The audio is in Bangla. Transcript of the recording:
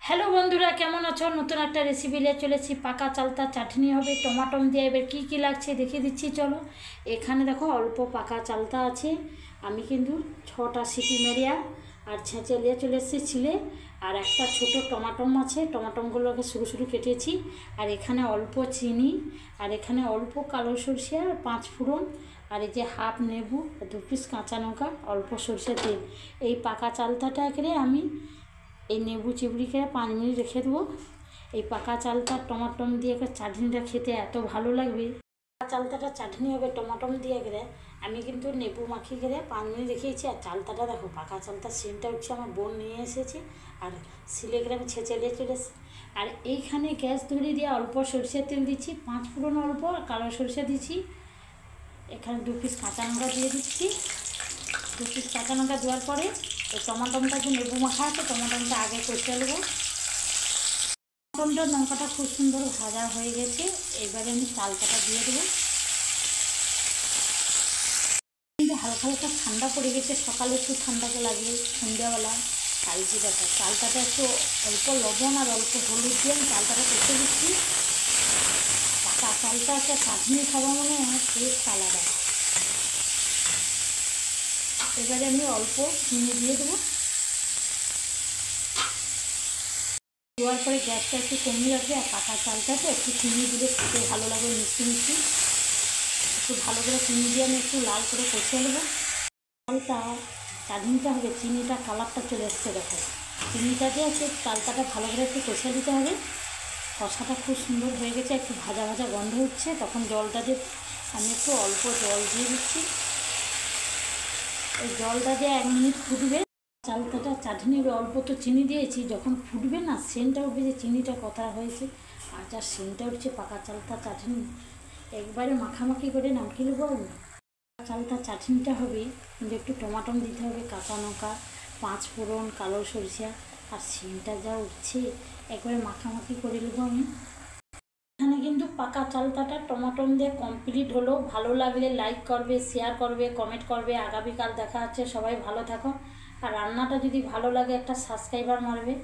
হ্যালো বন্ধুরা, কেমন আছো? নতুন একটা রেসিপি নিয়ে চলেছি। পাকা চালতা চাটনি হবে টমাটম দিয়ে। এবার কী কী লাগছে দেখিয়ে দিচ্ছি, চলো। এখানে দেখো অল্প পাকা চালতা আছে। আমি কিন্তু 6টা সিটি মেরিয়া আর ছেঁচে নিয়ে চলে এসেছি ছিলে। আর একটা ছোট টমাটম আছে, টমাটমগুলোকে সরু সরু কেটেছি। আর এখানে অল্প চিনি, আর এখানে অল্প কালো সরষে আর 5 ফোড়ন, আর এই যে হাফ লেবু, 2 পিস কাঁচা লঙ্কা, অল্প সরষের তেল। এই পাকা চালতাটাকে আমি এই নেবু চিবড়ি করে 5 মিনিট রেখে দেবো। এই পাকা চালটা টমাটম দিয়ে চাটনিটা খেতে এত ভালো লাগবে। পাকা চালতাটা চাটনি হবে টমাটম দিয়ে গেলে। আমি কিন্তু নেবু মাখিয়ে গেলে 5 মিনিট রেখেছি। আর চালতাটা দেখো, পাকা চালতা সেন্টটা উঠছে, আমার বোন নিয়ে এসেছে। আর সিলে করে আমি ছেঁচে নিয়ে চলে এসেছি। আর এইখানে গ্যাস ধরিয়ে দিয়ে অল্প সরষের তেল দিচ্ছি, 5 ফোড়ন অল্প, আর কালো সরষে দিচ্ছি। এখানে 2 পিস কাঁচা লঙ্কা দিয়ে দিচ্ছি। 2 পিস কাঁচা লঙ্কা দেওয়ার পরে এই টমাটমটা যে লেবু মাখা আছে, টমাটমটা আগে কষে নেবো। টমাটমটা লঙ্কাটা খুব সুন্দর ভাজা হয়ে গেছে। এবারে আমি চালটাটা দিয়ে দেবো। কিন্তু হালকা হালকা ঠান্ডা পড়ে গেছে, সকালে একটু ঠান্ডাকে লাগলে সন্ধ্যাবেলা। আর যে দেখো, চালটাটা একটু অল্প লবণ আর অল্প হলুদ দিয়ে আমি চালটাটা কষে দিচ্ছি। পাকা চালটা একটা চাটনি খাওয়া মানে টেস্ট আলাদা। এবারে আমি অল্প চিনি দিয়ে দেবো। দেওয়ার পরে গ্যাসটা একটু কমিয়ে রাখবে। আর পাকা চালটা তো একটু চিনি দিলে খেতে ভালো লাগে, মিষ্টি মিষ্টি। একটু ভালো করে চিনি দিয়ে আমি একটু লাল করে কষে নেবো। চালটা চাটনিটা হবে, চিনিটা কালারটা চলে এসছে দেখো। চিনিটা দিয়ে একটু চালটাটা ভালো করে একটু কষে দিতে হবে। কষাটা খুব সুন্দর হয়ে গেছে, একটু ভাজা ভাজা গন্ধ হচ্ছে। তখন জলটা দিয়ে আমি একটু অল্প জল দিয়ে দিচ্ছি। এই জলটা দিয়ে 1 মিনিট ফুটবে। চালতাটা চাটনি অল্প তো চিনি দিয়েছি, যখন ফুটবে না সেন্টটা উঠবে যে চিনিটা কথা হয়েছে। আর যা সেন্টটা উঠছে পাকা চালতা চাটনি, একবারে মাখামাখি করে নামিয়ে নেবো। চালতা চাটনিটা হবে কিন্তু একটু টমাটম দিতে হবে, কাঁচা লঙ্কা, 5 ফোড়ন, কালো সরিষা। আর সেন্টটা যা উঠছে, একবারে মাখামাখি করে নেবো আমি। এখানে কিন্তু পাকা চালতাটা টমাটম দিয়ে কমপ্লিট হলো। ভালো লাগলে লাইক করবে, শেয়ার করবে, কমেন্ট করবে। আগামীকাল দেখা হচ্ছে, সবাই ভালো থাকো। আর রান্নাটা যদি ভালো লাগে একটা সাবস্ক্রাইবার মারবে।